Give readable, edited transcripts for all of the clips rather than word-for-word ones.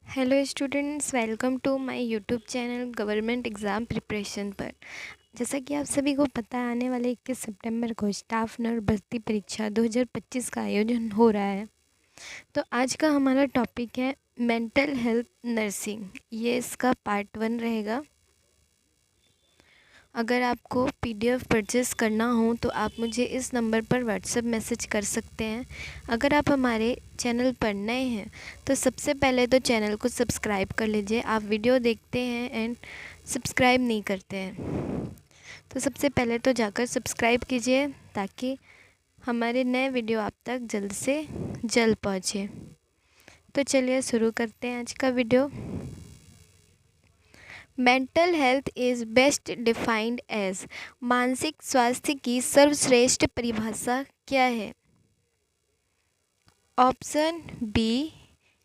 Hello students, welcome to my YouTube channel government exam preparation पर। जैसा कि आप सभी को पता है, आने वाले 21 सितंबर को स्टाफ नर्स भर्ती परीक्षा 2025 का आयोजन हो रहा है। तो आज का हमारा टॉपिक है मेंटल हेल्थ नर्सिंग। ये इसका पार्ट 1 रहेगा। अगर आपको पीडीएफ परचेज़ करना हो तो आप मुझे इस नंबर पर व्हाट्सएप मैसेज कर सकते हैं। अगर आप हमारे चैनल पर नए हैं तो सबसे पहले तो चैनल को सब्सक्राइब कर लीजिए। आप वीडियो देखते हैं एंड सब्सक्राइब नहीं करते हैं, तो सबसे पहले तो जाकर सब्सक्राइब कीजिए ताकि हमारे नए वीडियो आप तक जल्द से जल्द पहुँचे। तो चलिए शुरू करते हैं आज का video. Mental health is best defined as, मानसिक स्वास्थ्य की सर्वश्रेष्ठ परिभाषा क्या है? Option B,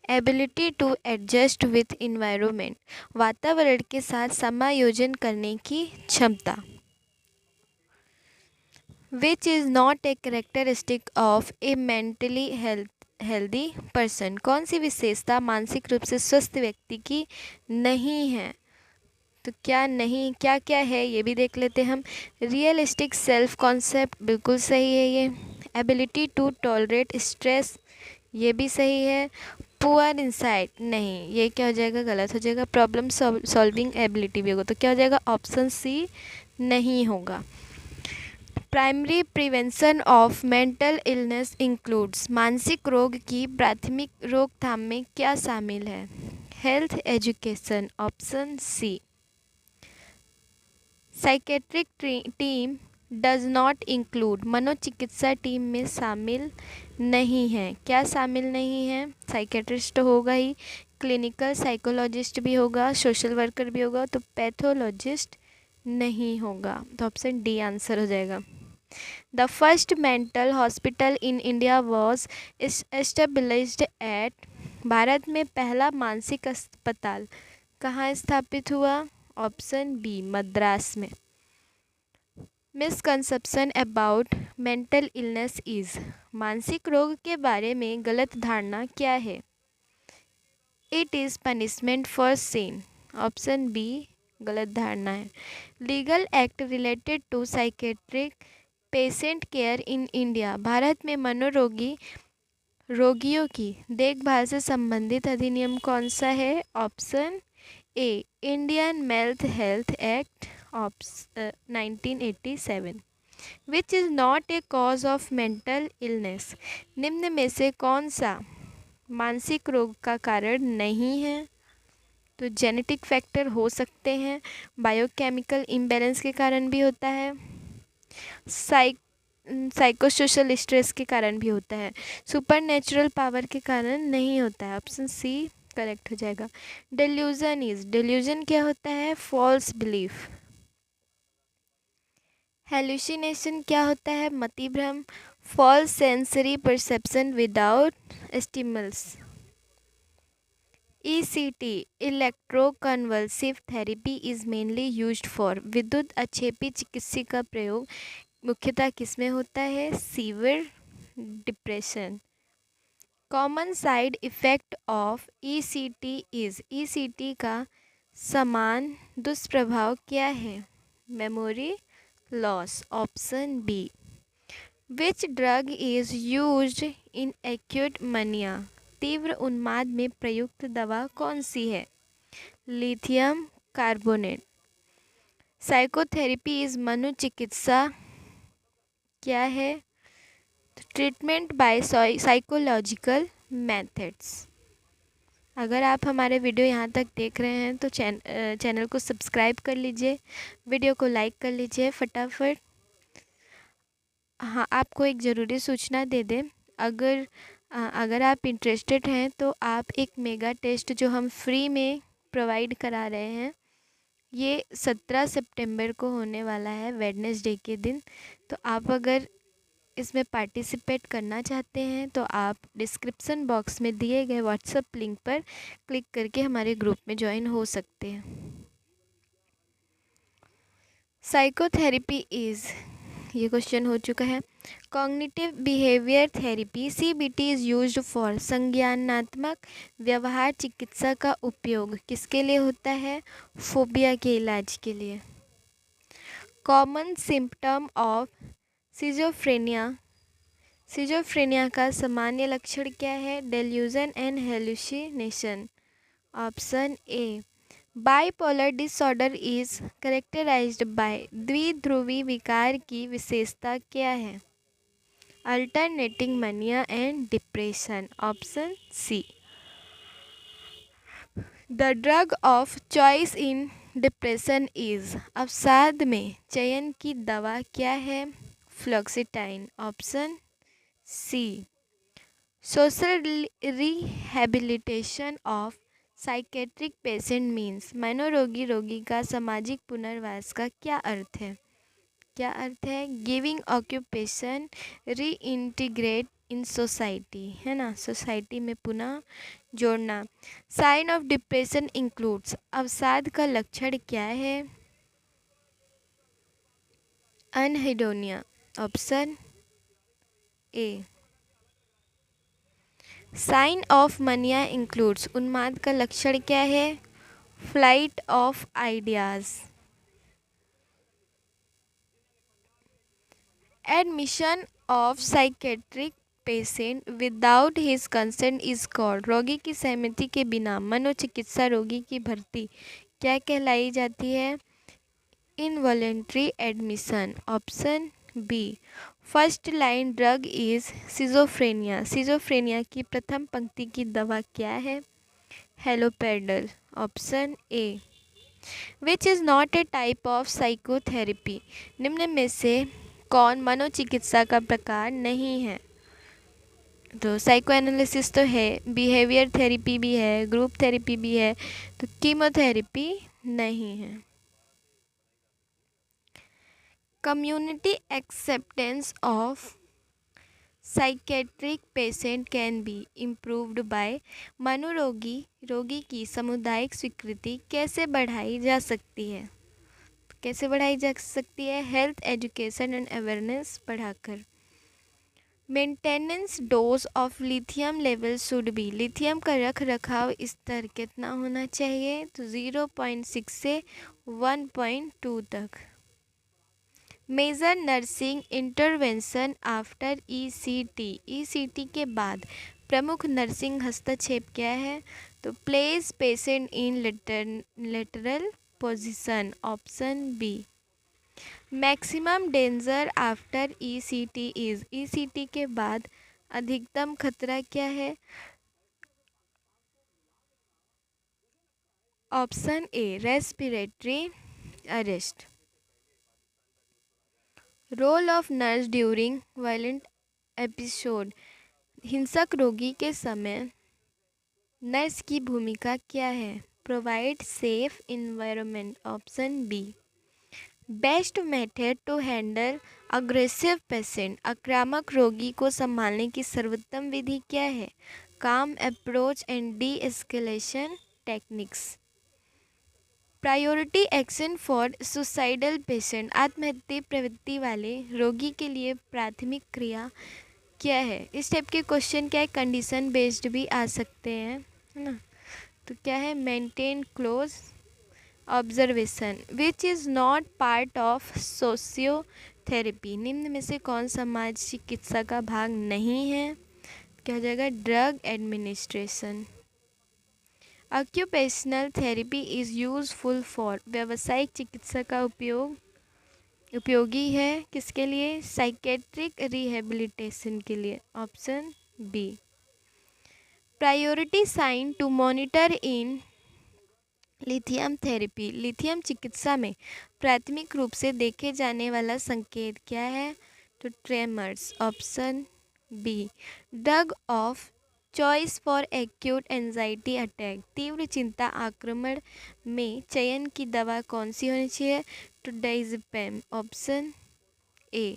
ability to adjust with environment, वातावरण के साथ समायोजन करने की क्षमता। Which is not a characteristic of a mentally healthy person, कौन सी विशेषता मानसिक रूप से स्वस्थ व्यक्ति की नहीं है? तो क्या नहीं, क्या क्या है ये भी देख लेते हैं हम। रियलिस्टिक सेल्फ कॉन्सेप्ट, बिल्कुल सही है ये। एबिलिटी टू टॉलरेट स्ट्रेस, ये भी सही है। पुअर इंसाइट, नहीं, ये क्या हो जाएगा, गलत हो जाएगा। प्रॉब्लम सॉल्विंग एबिलिटी भी होगा, तो क्या हो जाएगा, ऑप्शन सी नहीं होगा। Primary prevention of mental illness includes, मानसिक रोग की प्राथमिक रोकथाम में क्या शामिल है? Health education, option C. Psychiatric team does not include, मनोचिकित्सा टीम में शामिल नहीं है। क्या शामिल नहीं है? साइकेट्रिस्ट होगा ही, क्लिनिकल साइकोलॉजिस्ट भी होगा, सोशल वर्कर भी होगा, तो पैथोलॉजिस्ट नहीं होगा। तो ऑप्शन डी आंसर हो जाएगा। The first mental hospital in India was established at, भारत में पहला मानसिक अस्पताल कहाँ स्थापित हुआ? ऑप्शन बी, मद्रास में। Misconception about mental illness is, मानसिक रोग के बारे में गलत धारणा क्या है? It is punishment for sin, option B गलत धारणा है। Legal act related to psychiatric patient care in India, भारत में मनोरोगी रोगियों की देखभाल से संबंधित अधिनियम कौन सा है? Option A, Indian mental health act of 1987। Which is not A cause of mental illness, निम्न में से कौन सा मानसिक रोग का कारण नहीं है? तो जेनेटिक फैक्टर हो सकते हैं, बायोकेमिकल इम्बैलेंस के कारण भी होता है, साइकोसोशल स्ट्रेस के कारण भी होता है, सुपर नेचुरल पावर के कारण नहीं होता है। ऑप्शन सी करेक्ट हो जाएगा। डेल्यूजन इज, डेल्यूजन क्या होता है? False belief. हेलुसिनेशन क्या होता है? मति भ्रम। False sensory perception without stimulus. ECT, electroconvulsive therapy is mainly used for, विद्युत अक्षेपी चिकित्सा का प्रयोग मुख्यतः किसमें होता है? Severe depression. Common side effect of ECT is, ECT का समान दुष्प्रभाव क्या है? Memory loss, option B. Which drug is used in acute mania, तीव्र उन्माद में प्रयुक्त दवा कौन सी है? Lithium carbonate. साइकोथेरेपी इज मनोचिकित्सा क्या है? Treatment bye psychological methods. अगर आप हमारे वीडियो यहाँ तक देख रहे हैं तो चैनल को सब्सक्राइब कर लीजिए, वीडियो को लाइक कर लीजिए फटाफट। हाँ, आपको एक ज़रूरी सूचना दे दें, अगर आप इंटरेस्टेड हैं तो आप एक मेगा टेस्ट जो हम फ्री में प्रोवाइड करा रहे हैं, ये 17 सितंबर को होने वाला है, वेडनेसडे के दिन। तो आप अगर इसमें पार्टिसिपेट करना चाहते हैं तो आप डिस्क्रिप्शन बॉक्स में दिए गए व्हाट्सएप लिंक पर क्लिक करके हमारे ग्रुप में ज्वाइन हो सकते हैं। साइकोथेरेपी इज़, ये क्वेश्चन हो चुका है। Cognitive behaviour therapy CBT is used for संज्ञानात्मक व्यवहार चिकित्सा का उपयोग किसके लिए होता है? फोबिया के इलाज के लिए। Common symptom of schizophrenia, schizophrenia का सामान्य लक्षण क्या है? Delusion and hallucination. Option A. Bipolar disorder is characterised by द्विध्रुवी विकार की विशेषता क्या है? Alternating mania and depression. Option C. The drug of choice in depression is, अवसाद में चयन की दवा क्या है? Fluoxetine. Option C. Social rehabilitation of psychiatric patient means, मनोरोगी रोगी का सामाजिक पुनर्वास का क्या अर्थ है? क्या अर्थ है? गिविंग ऑक्यूपेशन, री इंटीग्रेट इन सोसाइटी, है ना, सोसाइटी में पुनः जोड़ना। साइन ऑफ डिप्रेशन इंक्लूड्स, अवसाद का लक्षण क्या है? Anhedonia. Option A. Sign of mania includes, उन्माद का लक्षण क्या है? Flight of ideas. Admission of psychiatric patient without his consent is called, रोगी की सहमति के बिना मनोचिकित्सा रोगी की भर्ती क्या कहलाई जाती है? Involuntary admission. Option B. First line drug is schizophrenia, schizophrenia की प्रथम पंक्ति की दवा क्या है? Haloperidol. Option A. Which is not a type of psychotherapy, निम्न में से कौन मनोचिकित्सा का प्रकार नहीं है? तो साइको एनालिसिस तो है, बिहेवियर थेरेपी भी है, ग्रुप थेरेपी भी है, तो कीमोथेरेपी नहीं है। Community acceptance of psychiatric patient can be improved by, मनोरोगी रोगी की सामुदायिक स्वीकृति कैसे बढ़ाई जा सकती है? कैसे बढ़ाई जा सकती है? हेल्थ एजुकेशन एंड अवेयरनेस बढ़ाकर। Maintenance dose of lithium level should be, lithium का रख रखाव स्तर कितना होना चाहिए? तो 0.6 से 1.2 तक। Major nursing intervention after ECT, ECT के बाद प्रमुख नर्सिंग हस्तक्षेप क्या है? तो place patient in lateral position. Option B. Maximum danger after ECT is, ECT के बाद अधिकतम खतरा क्या है? Option A. Respiratory arrest. Role of nurse during violent episode, हिंसक रोगी के समय नर्स की भूमिका क्या है? Provide safe environment. Option B. Best method to handle aggressive patient, आक्रामक रोगी को संभालने की सर्वोत्तम विधि क्या है? काम approach and D escalation techniques. Priority action for suicidal patient, आत्महत्या प्रवृत्ति वाले रोगी के लिए प्राथमिक क्रिया क्या है? इस टाइप के क्वेश्चन क्या है? कंडीशन बेस्ड भी आ सकते हैं, है ना। तो क्या है? Maintain close observation which is not part of sociotherapy, निम्न में से कौन समाज चिकित्सा का भाग नहीं है? क्या हो जाएगा? Drug administration. Occupational therapy is useful for, व्यावसायिक चिकित्सा का उपयोगी है किसके लिए? साइकेट्रिक रिहेबिलिटेशन के लिए। Option B. Priority sign to monitor in lithium therapy, lithium चिकित्सा में प्राथमिक रूप से देखे जाने वाला संकेत क्या है? तो tremors. Option B. Drug of choice for acute anxiety attack, तीव्र चिंता आक्रमण में चयन की दवा कौन सी होनी चाहिए? तो diazepam. Option A.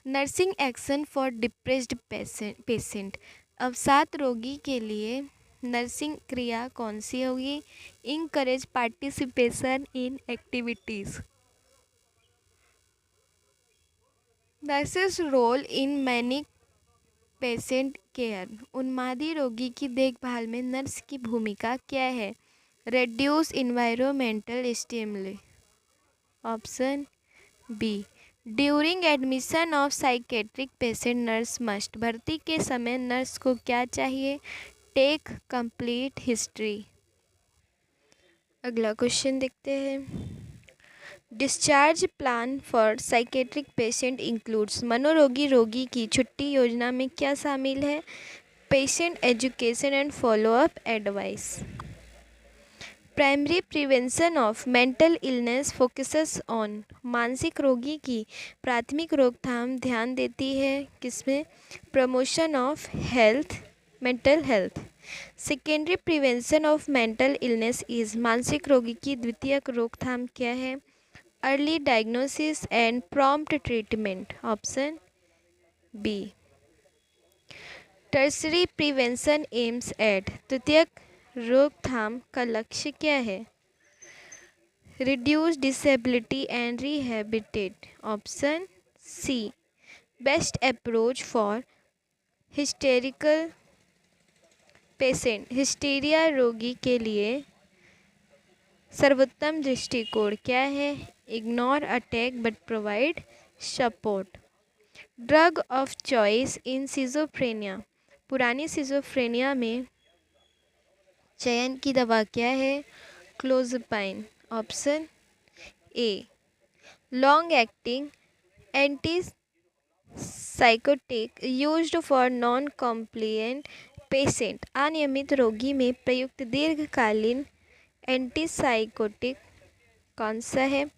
Nursing action for depressed patient, अवसाद रोगी के लिए नर्सिंग क्रिया कौन सी होगी? Encourage participation in activities. Nurses role in manic patient care. उन्मादी रोगी की देखभाल में नर्स की भूमिका क्या है? Reduce environmental stimuli. Option B. During admission of psychiatric patient nurse must. भर्ती के समय नर्स को क्या चाहिए? Take complete history. अगला क्वेश्चन देखते हैं। Discharge plan for psychiatric patient includes. मनोरोगी रोगी की छुट्टी योजना में क्या शामिल है? Patient education and follow up advice. Primary prevention of mental illness focuses on. मानसिक रोगी की प्राथमिक रोकथाम ध्यान देती है किसमें? Promotion of health, mental health. Secondary prevention of mental illness is. मानसिक रोगी की द्वितीयक रोकथाम क्या है? Early diagnosis and prompt treatment. Option B. Tertiary prevention aims at. तृतीयक रोकथाम का लक्ष्य क्या है? Reduce disability and rehabilitate. Option C. Best approach for hysterical patient. Hysteria रोगी के लिए सर्वोत्तम दृष्टिकोण क्या है? Ignore attack but provide support. Drug of choice in schizophrenia. पुरानी सिजोफ्रेनिया में चयन की दवा क्या है? Clozapine. Option A. Long acting anti psychotic used for non compliant patient. अनियमित रोगी में प्रयुक्त दीर्घकालीन एंटीसाइकोटिक कौन सा है?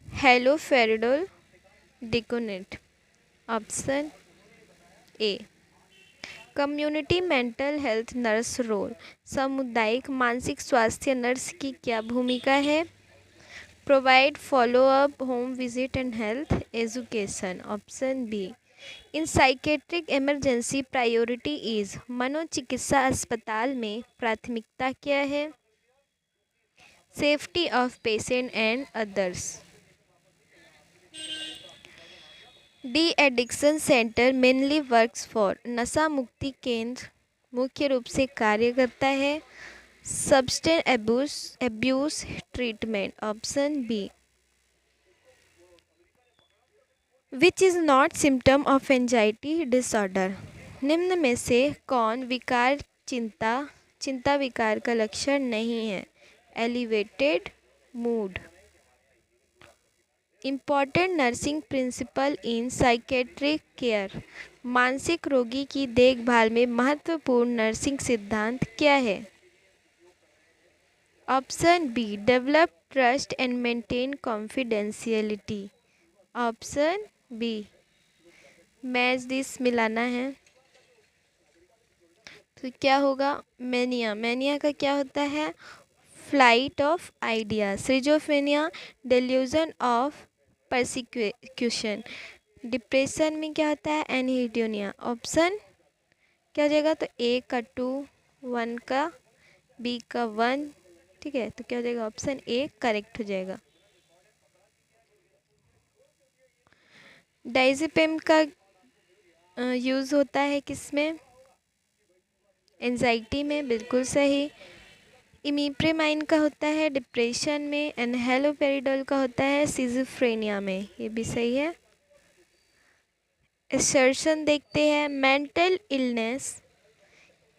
Haloperidol decanoate. Option A. Community mental health nurse role. सामुदायिक मानसिक स्वास्थ्य नर्स की क्या भूमिका है? Provide follow up, home visit and health education. Option B. In psychiatric emergency priority is. मनोचिकित्सा अस्पताल में प्राथमिकता क्या है? Safety of patient and others. De addiction centre mainly works for. नशा मुक्ति केंद्र मुख्य रूप से कार्य करता है substance abuse treatment. Option B. Which is not symptom of anxiety disorder. निम्न में से कौन विकार चिंता विकार का लक्षण नहीं है? Elevated mood. Important nursing principle in psychiatric care. मानसिक रोगी की देखभाल में महत्वपूर्ण नर्सिंग सिद्धांत क्या है? Option B. Develop trust and maintain confidentiality. Option B. Match this मिलाना है तो क्या होगा? मैनिया का क्या होता है? Flight of idea. Schizophrenia delusion of persecution. Depression में क्या होता है? एनहीडोनिया। ऑप्शन क्या हो जाएगा? तो ए का 2, 1 का, बी का 1। ठीक है, तो क्या हो जाएगा? ऑप्शन ए करेक्ट हो जाएगा। डाइज़ेपिम का यूज़ होता है किसमें? एंजाइटी में, बिल्कुल सही। इमिप्रेमाइन का होता है डिप्रेशन में। एंड हैलोपेरिडोल का होता है सिजोफ्रेनिया में, ये भी सही है। असर्शन देखते हैं। Mental illness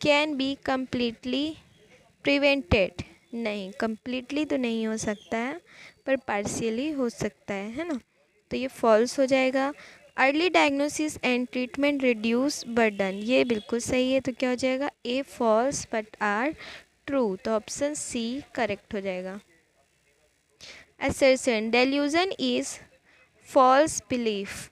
can be completely prevented. नहीं, कम्प्लीटली तो नहीं हो सकता है, पर पार्शियली हो सकता है ना? तो ये फॉल्स हो जाएगा। Early diagnosis and treatment reduce burden, ये बिल्कुल सही है। तो क्या हो जाएगा? A false but R true. तो ऑप्शन सी करेक्ट हो जाएगा। Assertion delusion is false belief.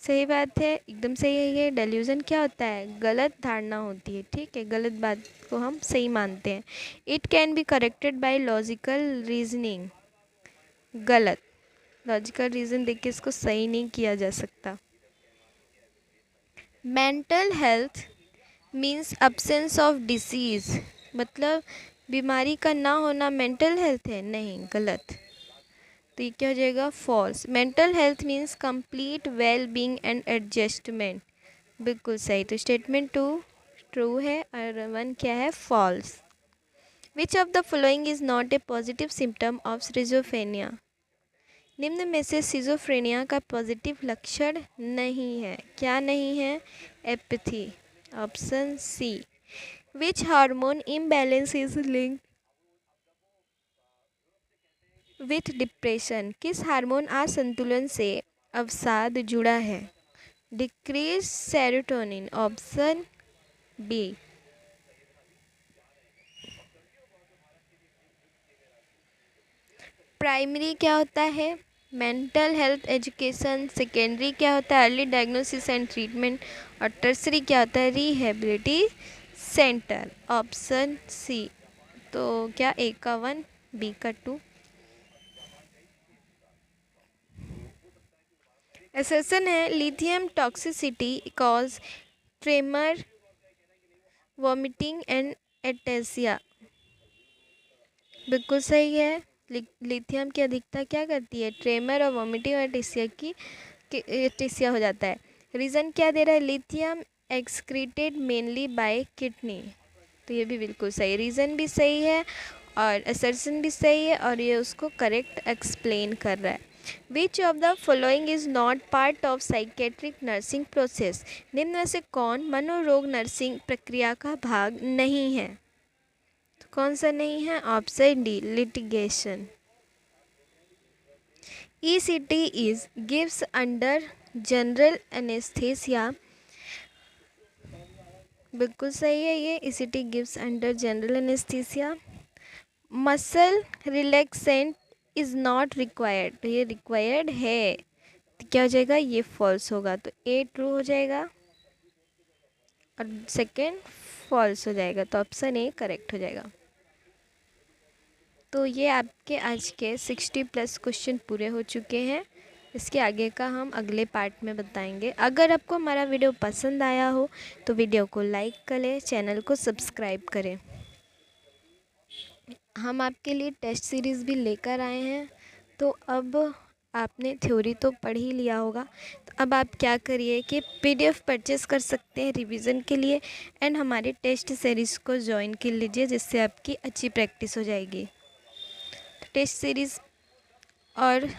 सही बात है, एकदम सही है। ये डेल्यूजन क्या होता है? गलत धारणा होती है। ठीक है, गलत बात को हम सही मानते हैं। It can be corrected bye logical reasoning. गलत, लॉजिकल रीज़न देख के इसको सही नहीं किया जा सकता। Mental health means absence of disease. मतलब बीमारी का ना होना मेंटल हेल्थ है? नहीं, गलत। तो ये क्या हो जाएगा, false. Mental health means complete well being and adjustment, बिल्कुल सही। तो स्टेटमेंट 2 ट्रू है और 1 क्या है, false. Which of the following is not a positive symptom of schizophrenia, निम्न में से सिजोफ्रेनिया का पॉजिटिव लक्षण नहीं है, क्या नहीं है, apathy, option C. Which hormone imbalance is linked with depression, किस हार्मोन असंतुलन से अवसाद जुड़ा है, decrease serotonin, option B. Primary क्या होता है, मेंटल हेल्थ एजुकेशन। सेकेंडरी क्या होता है, अर्ली डायग्नोसिस एंड ट्रीटमेंट। और टर्सरी क्या होता है, रिहेबिलिटी सेंटर, ऑप्शन सी। तो क्या ए का 1, बी का 2। एसेसन है, lithium toxicity cause tremor, vomiting and ataxia, बिल्कुल सही है। लिथियम की अधिकता क्या करती है, ट्रेमर और वॉमिटिंग और एटेसिया हो जाता है। रीज़न क्या दे रहा है, lithium excreted mainly by kidney, तो ये भी बिल्कुल सही, रीज़न भी सही है और असर्शन भी सही है और ये उसको करेक्ट एक्सप्लेन कर रहा है। विच of the following is not part of psychiatric nursing process, निम्न में से कौन मनोरोग नर्सिंग प्रक्रिया का भाग नहीं है, तो कौन सा नहीं है, option D, litigation. ECT is gives under general anesthesia, बिल्कुल सही है ये, ECT gives under general anesthesia। Muscle relaxant is not required, तो ये रिक्वायर्ड है, तो क्या हो जाएगा, ये फॉल्स होगा, तो ए ट्रू हो जाएगा और सेकेंड फॉल्स हो जाएगा, तो ऑप्शन ए करेक्ट हो जाएगा। तो ये आपके आज के 60+ क्वेश्चन पूरे हो चुके हैं। इसके आगे का हम अगले पार्ट में बताएंगे। अगर आपको हमारा वीडियो पसंद आया हो तो वीडियो को लाइक करें, चैनल को सब्सक्राइब करें। हम आपके लिए टेस्ट सीरीज़ भी लेकर आए हैं। तो अब आपने थ्योरी तो पढ़ ही लिया होगा, तो अब आप क्या करिए कि PDF परचेस कर सकते हैं रिवीजन के लिए एंड हमारे टेस्ट सीरीज़ को ज्वाइन कर लीजिए, जिससे आपकी अच्छी प्रैक्टिस हो जाएगी। टेस्ट सीरीज़ और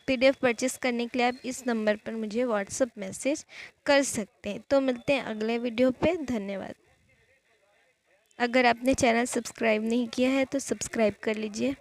PDF परचेस करने के लिए आप इस नंबर पर मुझे व्हाट्सएप मैसेज कर सकते हैं। तो मिलते हैं अगले वीडियो पे, धन्यवाद। अगर आपने चैनल सब्सक्राइब नहीं किया है तो सब्सक्राइब कर लीजिए।